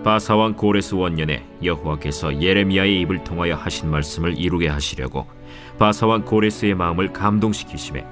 바사왕 고레스 원년에 여호와께서 예레미야의 입을 통하여 하신 말씀을 이루게 하시려고 바사왕 고레스의 마음을 감동시키시매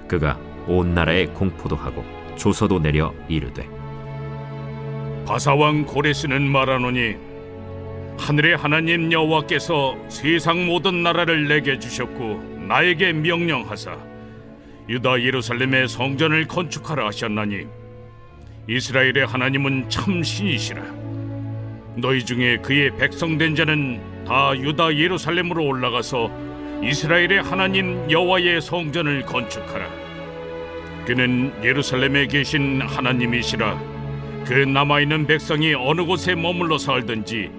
그가 온 나라에 공포도 하고 조서도 내려 이르되 바사왕 고레스는 말하노니 하늘의 하나님 여호와께서 세상 모든 나라를 내게 주셨고 나에게 명령하사 유다 예루살렘의 성전을 건축하라 하셨나니 이스라엘의 하나님은 참 신이시라. 너희 중에 그의 백성된 자는 다 유다 예루살렘으로 올라가서 이스라엘의 하나님 여호와의 성전을 건축하라. 그는 예루살렘에 계신 하나님이시라. 그 남아있는 백성이 어느 곳에 머물러 살든지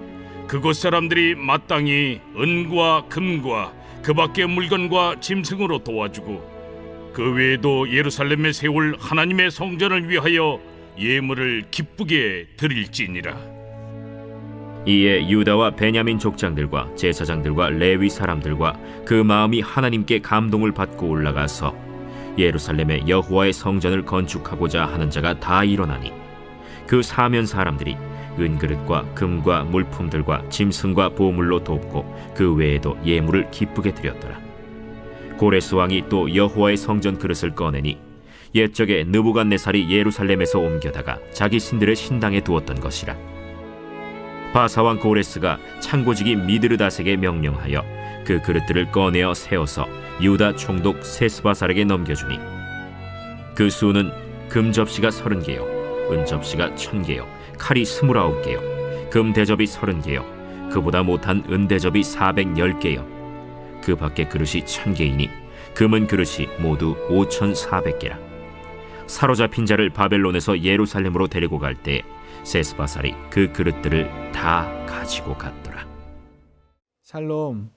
그곳 사람들이 마땅히 은과 금과 그 밖의 물건과 짐승으로 도와주고 그 외에도 예루살렘에 세울 하나님의 성전을 위하여 예물을 기쁘게 드릴지니라. 이에 유다와 베냐민 족장들과 제사장들과 레위 사람들과 그 마음이 하나님께 감동을 받고 올라가서 예루살렘에 여호와의 성전을 건축하고자 하는 자가 다 일어나니 그 사면 사람들이 은그릇과 금과 물품들과 짐승과 보물로 돕고 그 외에도 예물을 기쁘게 드렸더라. 고레스 왕이 또 여호와의 성전 그릇을 꺼내니 옛적에 느부갓네살이 예루살렘에서 옮겨다가 자기 신들의 신당에 두었던 것이라. 바사왕 고레스가 창고지기 미드르다색에 명령하여 그 그릇들을 꺼내어 세워서 유다 총독 세스바살에게 넘겨주니 그 수는 금 접시가 30개요 은 접시가 1000개요 칼이 29개요 금 대접이 30개요 그보다 못한 은 대접이 410개요 그 밖에 그릇이 1000개이니 금은 그릇이 모두 5400개라. 사로잡힌 자를 바벨론에서 예루살렘으로 데리고 갈 때 세스바살이 그 그릇들을 다 가지고 갔더라. 샬롬,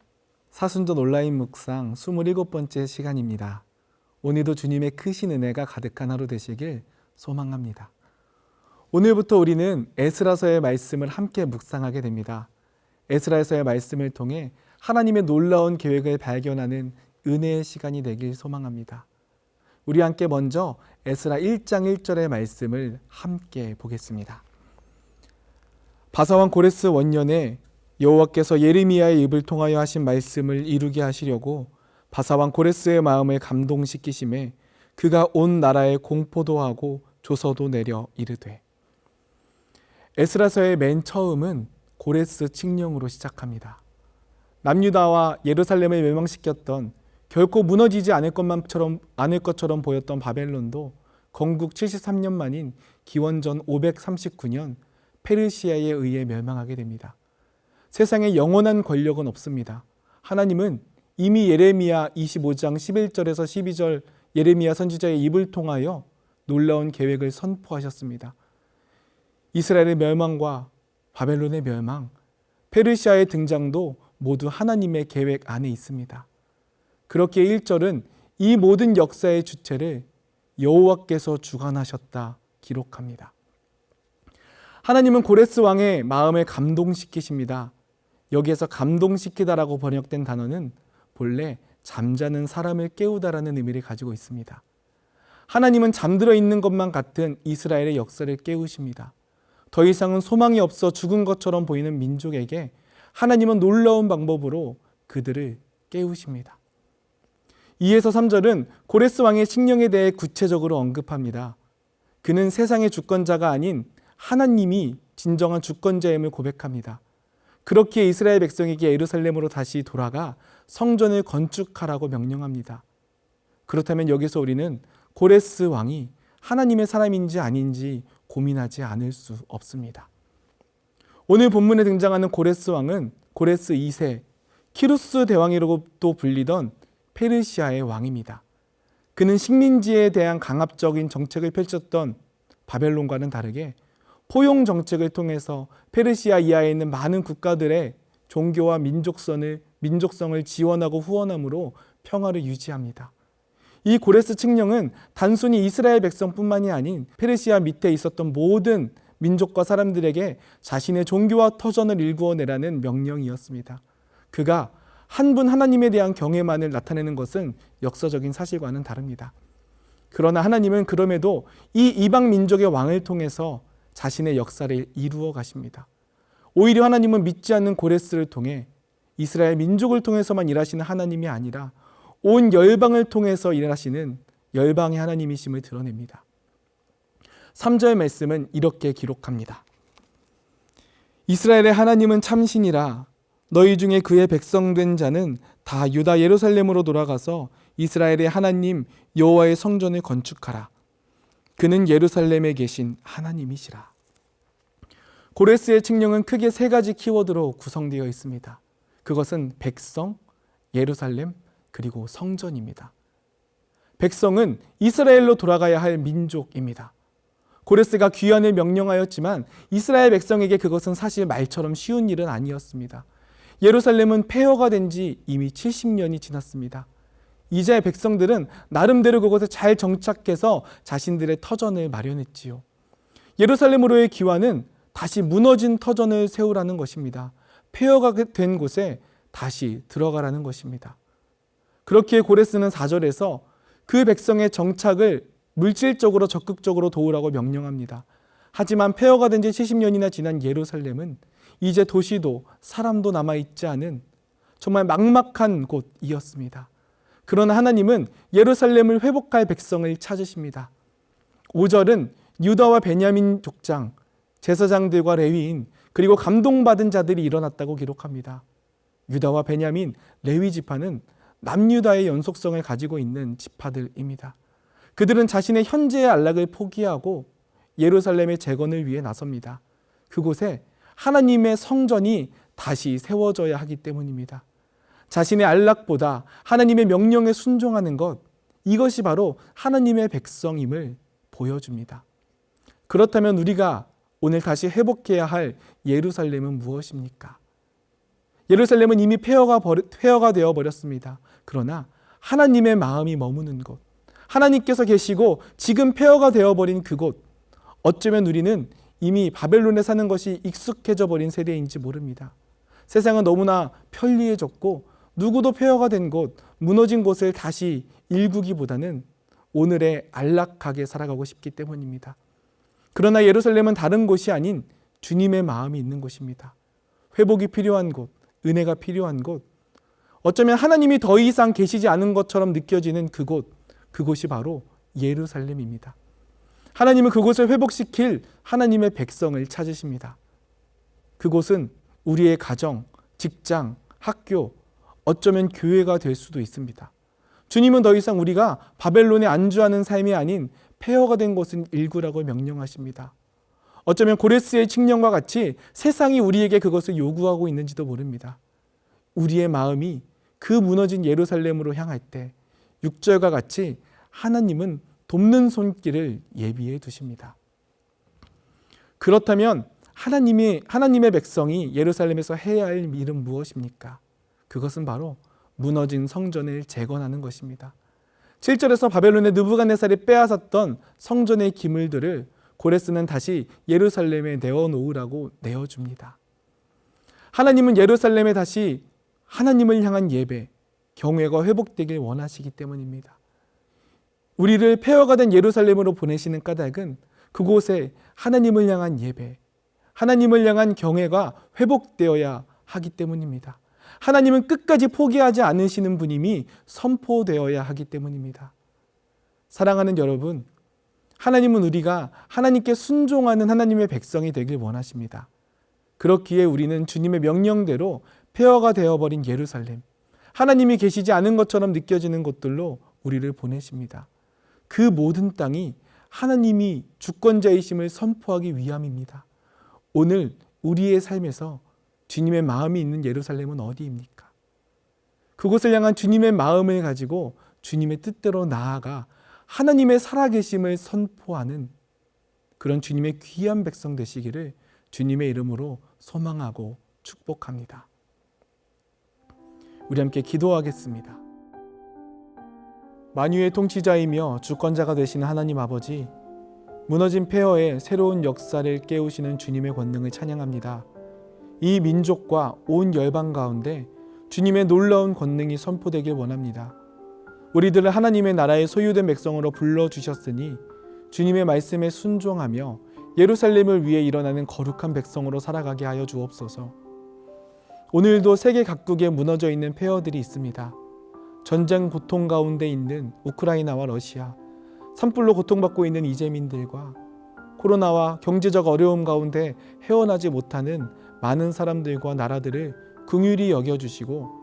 사순전 온라인 묵상 27번째 시간입니다. 오늘도 주님의 크신 은혜가 가득한 하루 되시길 소망합니다. 오늘부터 우리는 에스라서의 말씀을 함께 묵상하게 됩니다. 에스라서의 말씀을 통해 하나님의 놀라운 계획을 발견하는 은혜의 시간이 되길 소망합니다. 우리 함께 먼저 에스라 1장 1절의 말씀을 함께 보겠습니다. 바사왕 고레스 원년에 여호와께서 예레미야의 입을 통하여 하신 말씀을 이루게 하시려고 바사왕 고레스의 마음을 감동시키심에 그가 온 나라에 공포도 하고 조서도 내려 이르되. 에스라서의 맨 처음은 고레스 칙령으로 시작합니다. 남유다와 예루살렘을 멸망시켰던 결코 무너지지 않을 것처럼 보였던 바벨론도 건국 73년 만인 기원전 539년 페르시아에 의해 멸망하게 됩니다. 세상에 영원한 권력은 없습니다. 하나님은 이미 예레미야 25장 11절에서 12절 예레미야 선지자의 입을 통하여 놀라운 계획을 선포하셨습니다. 이스라엘의 멸망과 바벨론의 멸망, 페르시아의 등장도 모두 하나님의 계획 안에 있습니다. 그렇게 1절은 이 모든 역사의 주체를 여호와께서 주관하셨다 기록합니다. 하나님은 고레스 왕의 마음을 감동시키십니다. 여기에서 감동시키다라고 번역된 단어는 본래 잠자는 사람을 깨우다라는 의미를 가지고 있습니다. 하나님은 잠들어 있는 것만 같은 이스라엘의 역사를 깨우십니다. 더 이상은 소망이 없어 죽은 것처럼 보이는 민족에게 하나님은 놀라운 방법으로 그들을 깨우십니다. 2에서 3절은 고레스 왕의 칙령에 대해 구체적으로 언급합니다. 그는 세상의 주권자가 아닌 하나님이 진정한 주권자임을 고백합니다. 그렇기에 이스라엘 백성에게 예루살렘으로 다시 돌아가 성전을 건축하라고 명령합니다. 그렇다면 여기서 우리는 고레스 왕이 하나님의 사람인지 아닌지 고민하지 않을 수 없습니다. 오늘 본문에 등장하는 고레스 왕은 고레스 2세, 키루스 대왕이라고도 불리던 페르시아의 왕입니다. 그는 식민지에 대한 강압적인 정책을 펼쳤던 바벨론과는 다르게 포용 정책을 통해서 페르시아 이하에 있는 많은 국가들의 종교와 민족성을 지원하고 후원함으로 평화를 유지합니다. 이 고레스 칙령은 단순히 이스라엘 백성뿐만이 아닌 페르시아 밑에 있었던 모든 민족과 사람들에게 자신의 종교와 터전을 일구어내라는 명령이었습니다. 그가 한 분 하나님에 대한 경외만을 나타내는 것은 역사적인 사실과는 다릅니다. 그러나 하나님은 그럼에도 이 이방 민족의 왕을 통해서 자신의 역사를 이루어 가십니다. 오히려 하나님은 믿지 않는 고레스를 통해 이스라엘 민족을 통해서만 일하시는 하나님이 아니라 온 열방을 통해서 일하시는 열방의 하나님이심을 드러냅니다. 3절 말씀은 이렇게 기록합니다. 이스라엘의 하나님은 참신이라 너희 중에 그의 백성된 자는 다 유다 예루살렘으로 돌아가서 이스라엘의 하나님 여호와의 성전을 건축하라. 그는 예루살렘에 계신 하나님이시라. 고레스의 칙령은 크게 세 가지 키워드로 구성되어 있습니다. 그것은 백성, 예루살렘, 그리고 성전입니다. 백성은 이스라엘로 돌아가야 할 민족입니다. 고레스가 귀환을 명령하였지만 이스라엘 백성에게 그것은 사실 말처럼 쉬운 일은 아니었습니다. 예루살렘은 폐허가 된 지 이미 70년이 지났습니다. 이제 백성들은 나름대로 그곳에 잘 정착해서 자신들의 터전을 마련했지요. 예루살렘으로의 귀환은 다시 무너진 터전을 세우라는 것입니다. 폐허가 된 곳에 다시 들어가라는 것입니다. 그렇기에 고레스는 4절에서 그 백성의 정착을 물질적으로 적극적으로 도우라고 명령합니다. 하지만 폐허가 된 지 70년이나 지난 예루살렘은 이제 도시도 사람도 남아있지 않은 정말 막막한 곳이었습니다. 그러나 하나님은 예루살렘을 회복할 백성을 찾으십니다. 5절은 유다와 베냐민 족장, 제사장들과 레위인, 그리고 감동받은 자들이 일어났다고 기록합니다. 유다와 베냐민, 레위 지파는 남유다의 연속성을 가지고 있는 지파들입니다. 그들은 자신의 현재의 안락을 포기하고 예루살렘의 재건을 위해 나섭니다. 그곳에 하나님의 성전이 다시 세워져야 하기 때문입니다. 자신의 안락보다 하나님의 명령에 순종하는 것, 이것이 바로 하나님의 백성임을 보여줍니다. 그렇다면 우리가 오늘 다시 회복해야 할 예루살렘은 무엇입니까? 예루살렘은 이미 폐허가 되어 버렸습니다. 그러나 하나님의 마음이 머무는 곳, 하나님께서 계시고 지금 폐허가 되어버린 그곳, 어쩌면 우리는 이미 바벨론에 사는 것이 익숙해져 버린 세대인지 모릅니다. 세상은 너무나 편리해졌고 누구도 폐허가 된 곳, 무너진 곳을 다시 일구기보다는 오늘에 안락하게 살아가고 싶기 때문입니다. 그러나 예루살렘은 다른 곳이 아닌 주님의 마음이 있는 곳입니다. 회복이 필요한 곳, 은혜가 필요한 곳, 어쩌면 하나님이 더 이상 계시지 않은 것처럼 느껴지는 그곳, 그곳이 바로 예루살렘입니다. 하나님은 그곳을 회복시킬 하나님의 백성을 찾으십니다. 그곳은 우리의 가정, 직장, 학교, 어쩌면 교회가 될 수도 있습니다. 주님은 더 이상 우리가 바벨론에 안주하는 삶이 아닌 폐허가 된 곳은 일구라고 명령하십니다. 어쩌면 고레스의 칙령과 같이 세상이 우리에게 그것을 요구하고 있는지도 모릅니다. 우리의 마음이 그 무너진 예루살렘으로 향할 때 6절과 같이 하나님은 돕는 손길을 예비해 두십니다. 그렇다면 하나님의 백성이 예루살렘에서 해야 할 일은 무엇입니까? 그것은 바로 무너진 성전을 재건하는 것입니다. 7절에서 바벨론의 느부갓네살이 빼앗았던 성전의 기물들을 고레스는 다시 예루살렘에 내어놓으라고 내어줍니다. 하나님은 예루살렘에 다시 하나님을 향한 예배, 경외가 회복되길 원하시기 때문입니다. 우리를 폐허가 된 예루살렘으로 보내시는 까닭은 그곳에 하나님을 향한 예배, 하나님을 향한 경외가 회복되어야 하기 때문입니다. 하나님은 끝까지 포기하지 않으시는 분임이 선포되어야 하기 때문입니다. 사랑하는 여러분, 하나님은 우리가 하나님께 순종하는 하나님의 백성이 되길 원하십니다. 그렇기에 우리는 주님의 명령대로 폐허가 되어버린 예루살렘, 하나님이 계시지 않은 것처럼 느껴지는 곳들로 우리를 보내십니다. 그 모든 땅이 하나님이 주권자이심을 선포하기 위함입니다. 오늘 우리의 삶에서 주님의 마음이 있는 예루살렘은 어디입니까? 그곳을 향한 주님의 마음을 가지고 주님의 뜻대로 나아가 하나님의 살아계심을 선포하는 그런 주님의 귀한 백성 되시기를 주님의 이름으로 소망하고 축복합니다. 우리 함께 기도하겠습니다. 만유의 통치자이며 주권자가 되시는 하나님 아버지, 무너진 폐허의 새로운 역사를 깨우시는 주님의 권능을 찬양합니다. 이 민족과 온 열방 가운데 주님의 놀라운 권능이 선포되길 원합니다. 우리들을 하나님의 나라의 소유된 백성으로 불러주셨으니 주님의 말씀에 순종하며 예루살렘을 위해 일어나는 거룩한 백성으로 살아가게 하여 주옵소서. 오늘도 세계 각국에 무너져 있는 폐허들이 있습니다. 전쟁 고통 가운데 있는 우크라이나와 러시아, 산불로 고통받고 있는 이재민들과 코로나와 경제적 어려움 가운데 헤어나지 못하는 많은 사람들과 나라들을 긍휼히 여겨주시고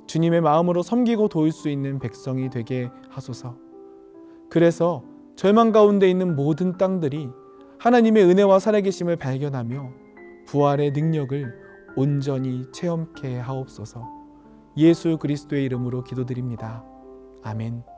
주님의 마음으로 섬기고 도울 수 있는 백성이 되게 하소서. 그래서 절망 가운데 있는 모든 땅들이 하나님의 은혜와 살아계심을 발견하며 부활의 능력을 온전히 체험케 하옵소서. 예수 그리스도의 이름으로 기도드립니다. 아멘.